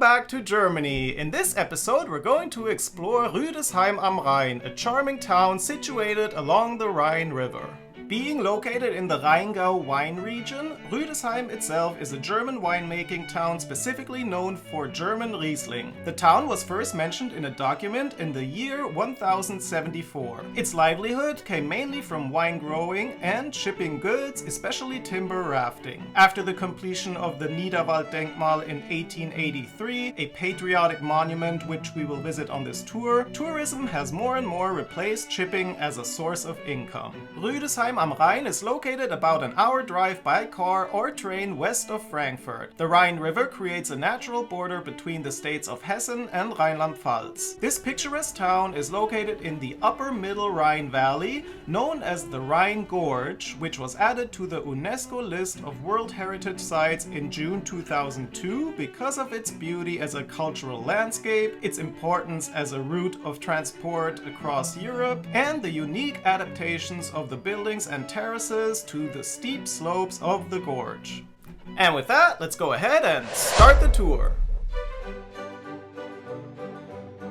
back to Germany. In this episode we're going to explore Rüdesheim am Rhein, a charming town situated along the Rhine River. Being located in the Rheingau wine region, Rüdesheim itself is a German winemaking town specifically known for German Riesling. The town was first mentioned in a document in the year 1074. Its livelihood came mainly from wine growing and shipping goods, especially timber rafting. After the completion of the Niederwald Denkmal in 1883, a patriotic monument which we will visit on this tour, tourism has more and more replaced shipping as a source of income. Rüdesheim am Rhein is located about an hour drive by car or train west of Frankfurt. The Rhine River creates a natural border between the states of Hessen and Rheinland-Pfalz. This picturesque town is located in the upper middle Rhine Valley, known as the Rhine Gorge, which was added to the UNESCO list of World Heritage Sites in June 2002 because of its beauty as a cultural landscape, its importance as a route of transport across Europe, and the unique adaptations of the buildings and terraces to the steep slopes of the gorge. And with that, let's go ahead and start the tour.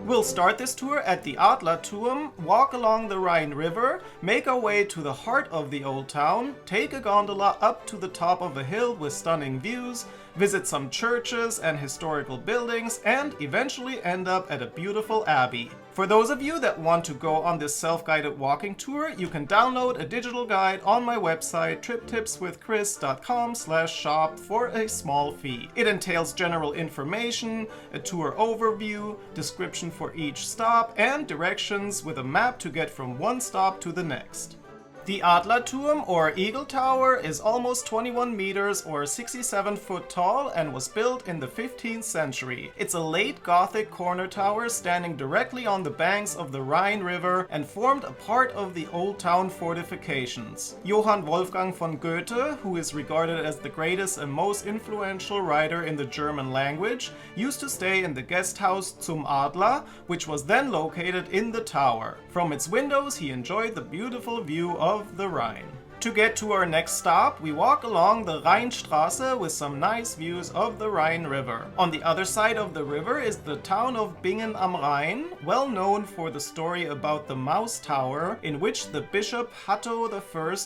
We'll start this tour at the Adlerturm, walk along the Rhine River, make our way to the heart of the old town, take a gondola up to the top of a hill with stunning views, visit some churches and historical buildings, and eventually end up at a beautiful abbey. For those of you that want to go on this self-guided walking tour, you can download a digital guide on my website triptipswithchris.com/shop for a small fee. It entails general information, a tour overview, description for each stop, and directions with a map to get from one stop to the next. The Adlerturm, or Eagle Tower, is almost 21 meters or 67 foot tall and was built in the 15th century. It's a late Gothic corner tower standing directly on the banks of the Rhine River and formed a part of the old town fortifications. Johann Wolfgang von Goethe, who is regarded as the greatest and most influential writer in the German language, used to stay in the guest house Zum Adler, which was then located in the tower. From its windows he enjoyed the beautiful view of the Rhine. To get to our next stop, we walk along the Rheinstraße with some nice views of the Rhine River. On the other side of the river is the town of Bingen am Rhein, well known for the story about the Mouse Tower, in which the Bishop Hatto I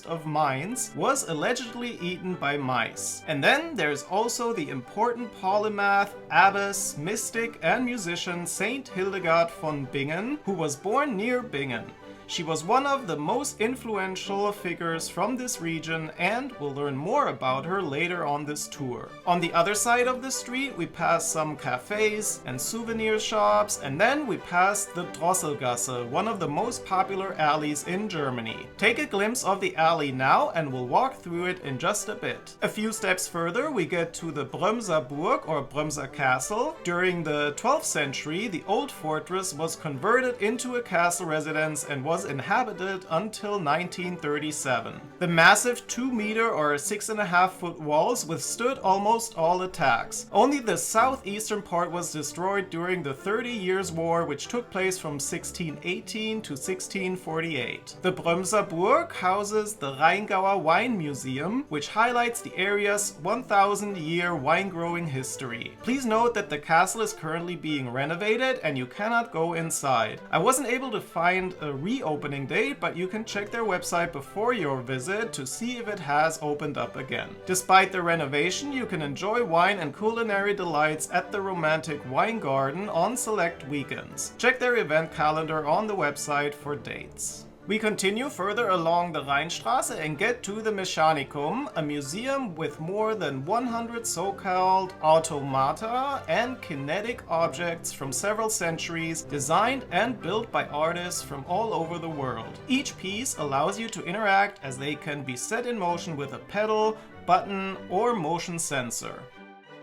of Mainz was allegedly eaten by mice. And then there's also the important polymath, abbess, mystic, and musician Saint Hildegard von Bingen, who was born near Bingen. She was one of the most influential figures from this region, and we'll learn more about her later on this tour. On the other side of the street we pass some cafes and souvenir shops, and then we pass the Drosselgasse, one of the most popular alleys in Germany. Take a glimpse of the alley now and we'll walk through it in just a bit. A few steps further we get to the Brömserburg or Brömser Castle. During the 12th century the old fortress was converted into a castle residence and was inhabited until 1937. The massive 2-meter or 6.5 foot walls withstood almost all attacks. Only the southeastern part was destroyed during the 30 Years' War, which took place from 1618 to 1648. The Brömserburg houses the Rheingauer Wine Museum, which highlights the area's 1,000-year wine-growing history. Please note that the castle is currently being renovated and you cannot go inside. I wasn't able to find a opening date, but you can check their website before your visit to see if it has opened up again. Despite the renovation, you can enjoy wine and culinary delights at the romantic wine garden on select weekends. Check their event calendar on the website for dates. We continue further along the Rheinstraße and get to the Mechanicum, a museum with more than 100 so-called automata and kinetic objects from several centuries, designed and built by artists from all over the world. Each piece allows you to interact as they can be set in motion with a pedal, button, or motion sensor.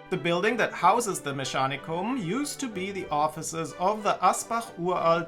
The building that houses the Mechanicum used to be the offices of the Asbach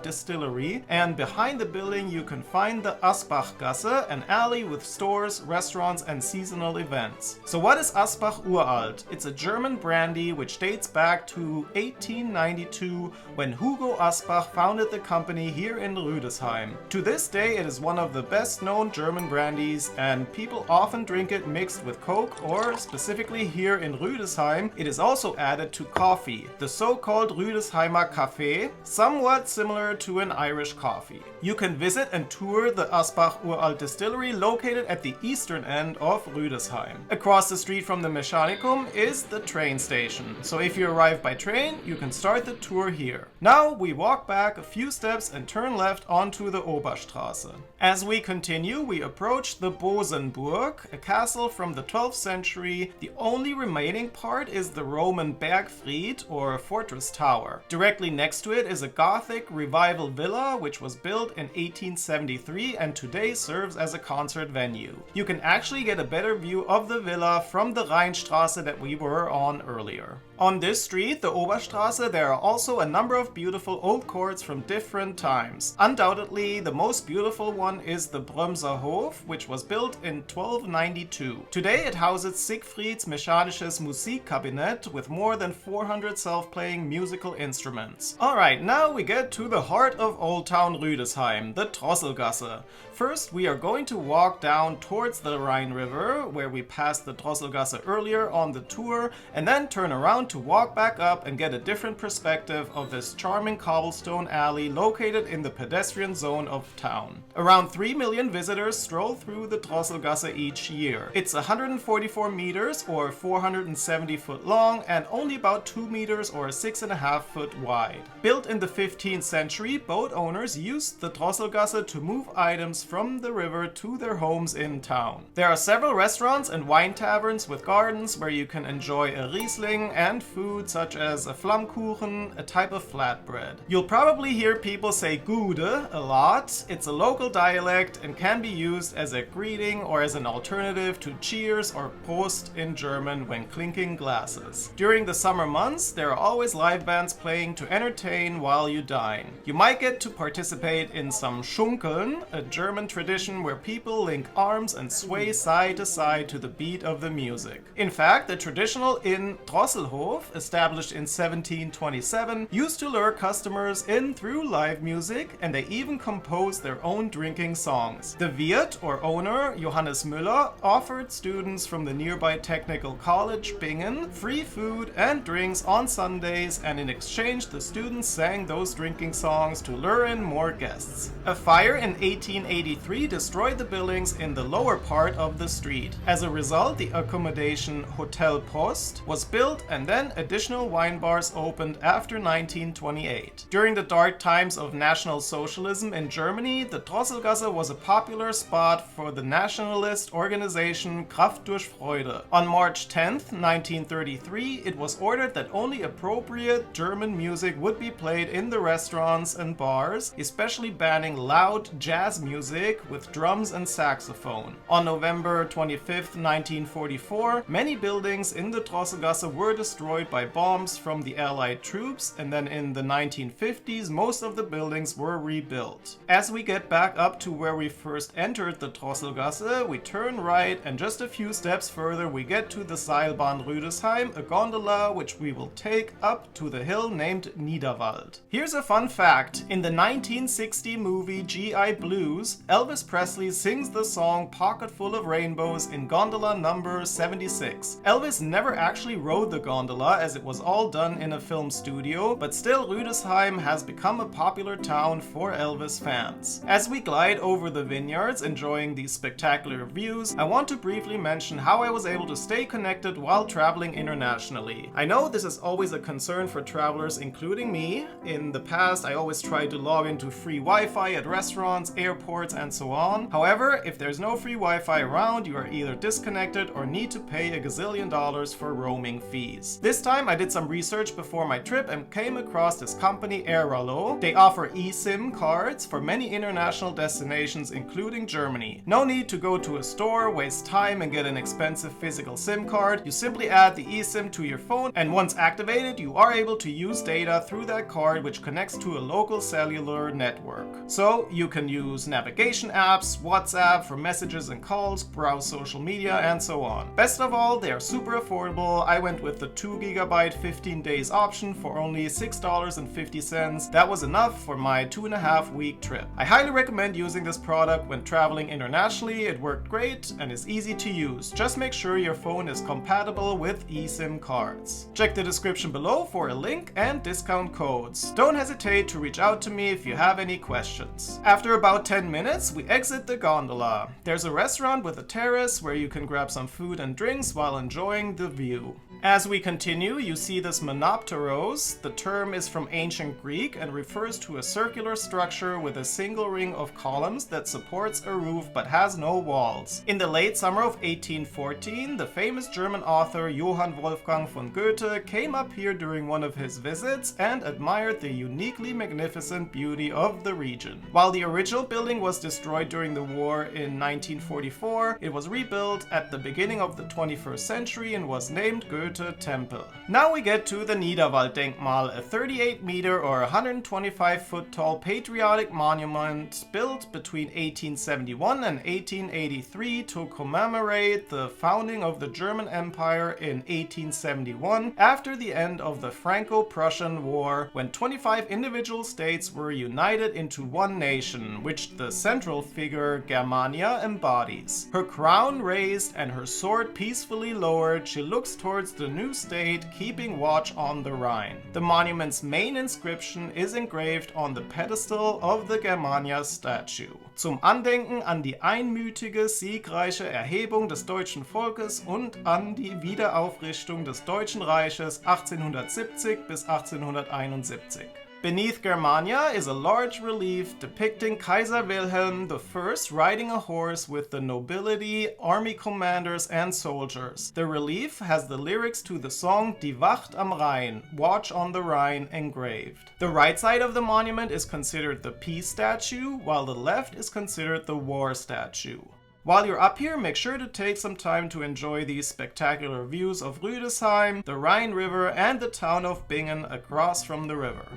distillery, and behind the building you can find the Asbachgasse, an alley with stores, restaurants, and seasonal events. So what is Asbach Uralt? It's a German brandy which dates back to 1892 when Hugo Asbach founded the company here in Rüdesheim. To this day it is one of the best known German brandies, and people often drink it mixed with Coke or, specifically here in Rüdesheim, it is also added to coffee, the so-called Rüdesheimer Café, somewhat similar to an Irish coffee. You can visit and tour the Asbach Uralt distillery located at the eastern end of Rüdesheim. Across the street from the Mechanicum is the train station, so if you arrive by train, you can start the tour here. Now we walk back a few steps and turn left onto the Oberstraße. As we continue, we approach the Boosenburg, a castle from the 12th century. The only remaining part is the Roman Bergfried, or fortress tower. Directly next to it is a Gothic revival villa, which was built in 1873 and today serves as a concert venue. You can actually get a better view of the villa from the Rheinstraße that we were on earlier. On this street, the Oberstraße, there are also a number of beautiful old courts from different times. Undoubtedly, the most beautiful one is the Brömserhof, which was built in 1292. Today it houses Siegfrieds Mechanisches Musikkabinett with more than 400 self-playing musical instruments. Alright, now we get to the heart of Old Town Rüdesheim, the Drosselgasse. First, we are going to walk down towards the Rhine River, where we passed the Drosselgasse earlier on the tour, and then turn around to walk back up and get a different perspective of this charming cobblestone alley located in the pedestrian zone of town. Around 3 million visitors stroll through the Drosselgasse each year. It's 144 meters or 470 foot long and only about 2 meters or 6.5 foot wide. Built in the 15th century, boat owners used the Drosselgasse to move items from the river to their homes in town. There are several restaurants and wine taverns with gardens where you can enjoy a Riesling and food such as a Flammkuchen, a type of flatbread. You'll probably hear people say Gude a lot. It's a local dialect and can be used as a greeting or as an alternative to cheers or Prost in German when clinking glasses. During the summer months, there are always live bands playing to entertain while you dine. You might get to participate in some Schunkeln, a German tradition where people link arms and sway side to side to the beat of the music. In fact, the traditional inn Drosselhof, established in 1727, used to lure customers in through live music, and they even composed their own drinking songs. The Wirt, or owner, Johannes Müller, offered students from the nearby technical college, Bingen, free food and drinks on Sundays, and in exchange the students sang those drinking songs to lure in more guests. A fire in 1883 destroyed the buildings in the lower part of the street. As a result, the accommodation Hotel Post was built and then additional wine bars opened after 1928. During the dark times of National Socialism in Germany, the Drosselgasse was a popular spot for the nationalist organization Kraft durch Freude. On March 10, 1933, it was ordered that only appropriate German music would be played in the restaurants and bars, especially banning loud jazz music with drums and saxophone. On November 25, 1944, many buildings in the Drosselgasse were destroyed by bombs from the Allied troops, and then in the 1950s most of the buildings were rebuilt. As we get back up to where we first entered the Drosselgasse, we turn right, and just a few steps further we get to the Seilbahn Rüdesheim, a gondola which we will take up to the hill named Niederwald. Here's a fun fact. In the 1960 movie G.I. Blues, Elvis Presley sings the song Pocketful of Rainbows in gondola number 76. Elvis never actually rode the gondola as it was all done in a film studio, but still Rüdesheim has become a popular town for Elvis fans. As we glide over the vineyards enjoying these spectacular views, I want to briefly mention how I was able to stay connected while traveling internationally. I know this is always a concern for travelers, including me. In the past, I always tried to log into free Wi-Fi at restaurants, airports, and so on. However, if there's no free Wi-Fi around, you are either disconnected or need to pay a gazillion dollars for roaming fees. This time I did some research before my trip and came across this company Airalo. They offer eSIM cards for many international destinations including Germany. No need to go to a store, waste time and get an expensive physical SIM card. You simply add the eSIM to your phone, and once activated you are able to use data through that card which connects to a local cellular network. So you can use navigation apps, WhatsApp for messages and calls, browse social media and so on. Best of all, they are super affordable. I went with the 2 GB 15 days option for only $6.50. That was enough for my 2.5-week trip. I highly recommend using this product when traveling internationally. It worked great and is easy to use. Just make sure your phone is compatible with eSIM cards. Check the description below for a link and discount codes. Don't hesitate to reach out to me if you have any questions. After about 10 minutes, we exit the gondola. There's a restaurant with a terrace where you can grab some food and drinks while enjoying the view. As we continue, you see this monopteros. The term is from ancient Greek and refers to a circular structure with a single ring of columns that supports a roof but has no walls. In the late summer of 1814, the famous German author Johann Wolfgang von Goethe came up here during one of his visits and admired the uniquely magnificent beauty of the region. While the original building was destroyed during the war in 1944, it was rebuilt at the beginning of the 21st century and was named Goethe Temple. Now we get to the Niederwald Denkmal, a 38-meter or 125-foot tall patriotic monument built between 1871 and 1883 to commemorate the founding of the German Empire in 1871 after the end of the Franco-Prussian War, when 25 individual states were united into one nation, which the central figure Germania embodies. Her crown raised and her sword peacefully lowered, she looks towards the new state, keeping watch on the Rhine. The monument's main inscription is engraved on the pedestal of the Germania statue. Zum Andenken an die einmütige, siegreiche Erhebung des deutschen Volkes und an die Wiederaufrichtung des Deutschen Reiches 1870 bis 1871. Beneath Germania is a large relief depicting Kaiser Wilhelm I riding a horse with the nobility, army commanders, and soldiers. The relief has the lyrics to the song Die Wacht am Rhein, Watch on the Rhine, engraved. The right side of the monument is considered the peace statue, while the left is considered the war statue. While you're up here, make sure to take some time to enjoy these spectacular views of Rüdesheim, the Rhine River, and the town of Bingen across from the river.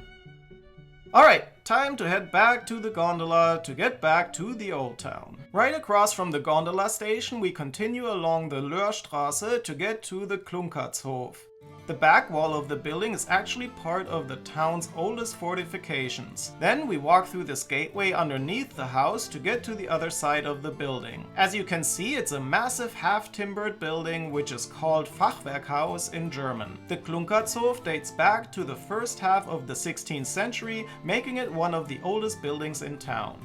Alright, time to head back to the gondola to get back to the old town. Right across from the gondola station, we continue along the Rheinstraße to get to the Klunkertshof. The back wall of the building is actually part of the town's oldest fortifications. Then we walk through this gateway underneath the house to get to the other side of the building. As you can see, it's a massive half-timbered building which is called Fachwerkhaus in German. The Klunkertshof dates back to the first half of the 16th century, making it one of the oldest buildings in town.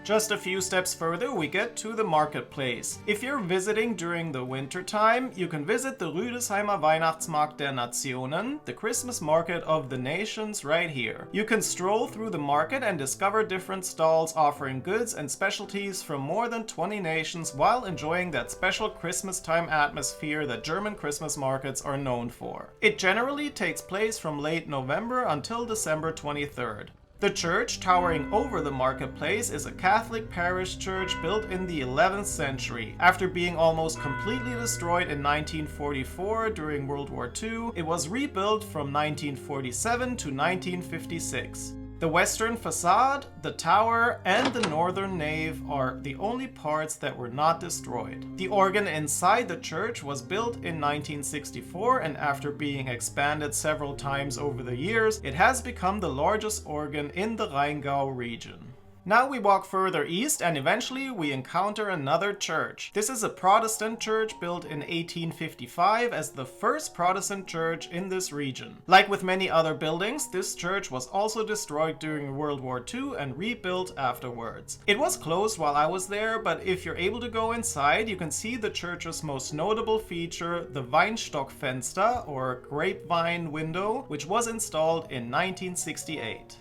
Just a few steps further, we get to the marketplace. If you're visiting during the winter time, you can visit the Rüdesheimer Weihnachtsmarkt der Nationen, the Christmas market of the nations, right here. You can stroll through the market and discover different stalls offering goods and specialties from more than 20 nations while enjoying that special Christmas time atmosphere that German Christmas markets are known for. It generally takes place from late November until December 23rd. The church, towering over the marketplace, is a Catholic parish church built in the 11th century. After being almost completely destroyed in 1944 during World War II, it was rebuilt from 1947 to 1956. The western facade, the tower, and the northern nave are the only parts that were not destroyed. The organ inside the church was built in 1964, and after being expanded several times over the years, it has become the largest organ in the Rheingau region. Now we walk further east and eventually we encounter another church. This is a Protestant church built in 1855 as the first Protestant church in this region. Like with many other buildings, this church was also destroyed during World War II and rebuilt afterwards. It was closed while I was there, but if you're able to go inside, you can see the church's most notable feature, the Weinstockfenster or grapevine window, which was installed in 1968.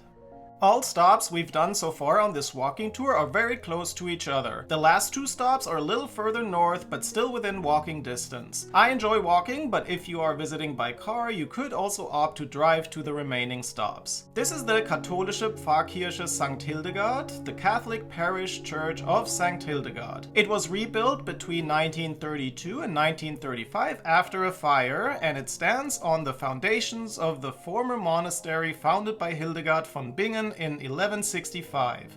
All stops we've done so far on this walking tour are very close to each other. The last two stops are a little further north, but still within walking distance. I enjoy walking, but if you are visiting by car, you could also opt to drive to the remaining stops. This is the Katholische Pfarrkirche St. Hildegard, the Catholic parish church of St. Hildegard. It was rebuilt between 1932 and 1935 after a fire, and it stands on the foundations of the former monastery founded by Hildegard von Bingen in 1165.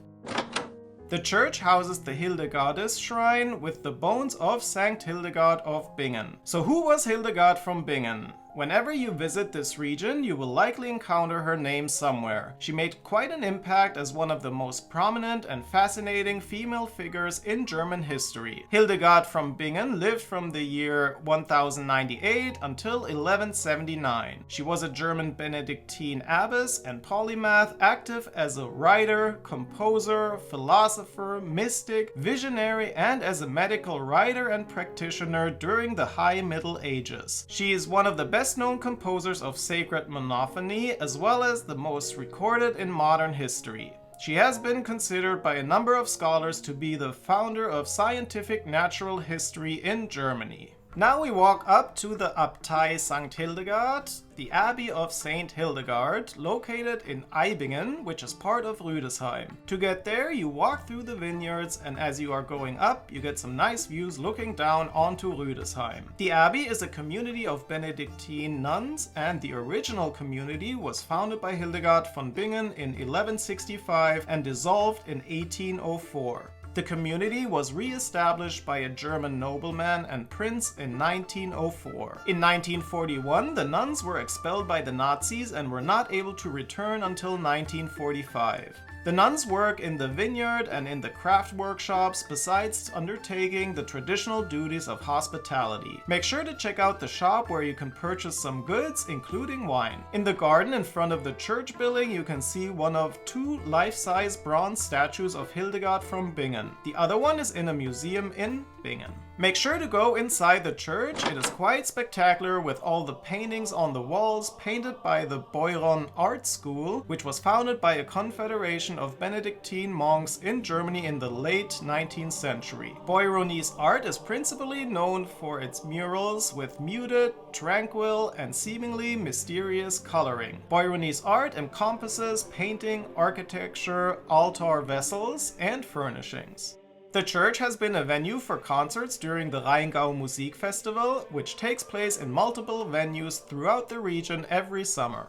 The church houses the Hildegardis shrine with the bones of St. Hildegard of Bingen. So who was Hildegard from Bingen? Whenever you visit this region, you will likely encounter her name somewhere. She made quite an impact as one of the most prominent and fascinating female figures in German history. Hildegard from Bingen lived from the year 1098 until 1179. She was a German Benedictine abbess and polymath, active as a writer, composer, philosopher, mystic, visionary, and as a medical writer and practitioner during the High Middle Ages. She is one of the best-known composers of sacred monophony, as well as the most recorded in modern history. She has been considered by a number of scholars to be the founder of scientific natural history in Germany. Now we walk up to the Abtei St. Hildegard, the Abbey of St. Hildegard, located in Eibingen, which is part of Rüdesheim. To get there, you walk through the vineyards, and as you are going up, you get some nice views looking down onto Rüdesheim. The Abbey is a community of Benedictine nuns, and the original community was founded by Hildegard von Bingen in 1165 and dissolved in 1804. The community was re-established by a German nobleman and prince in 1904. In 1941, the nuns were expelled by the Nazis and were not able to return until 1945. The nuns work in the vineyard and in the craft workshops, besides undertaking the traditional duties of hospitality. Make sure to check out the shop where you can purchase some goods, including wine. In the garden in front of the church building, you can see one of two life-size bronze statues of Hildegard from Bingen. The other one is in a museum in Bingen. Make sure to go inside the church. It is quite spectacular with all the paintings on the walls painted by the Beuron Art School, which was founded by a confederation of Benedictine monks in Germany in the late 19th century. Beuronese art is principally known for its murals with muted, tranquil, and seemingly mysterious coloring. Beuronese art encompasses painting, architecture, altar vessels, and furnishings. The church has been a venue for concerts during the Rheingau Musik Festival, which takes place in multiple venues throughout the region every summer.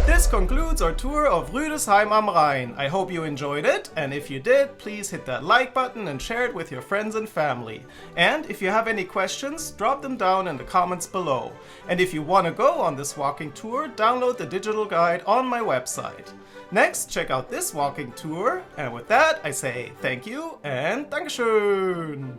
This concludes our tour of Rüdesheim am Rhein. I hope you enjoyed it, and if you did, please hit that like button and share it with your friends and family. And if you have any questions, drop them down in the comments below. And if you want to go on this walking tour, download the digital guide on my website. Next, check out this walking tour, and with that, I say thank you and Dankeschön!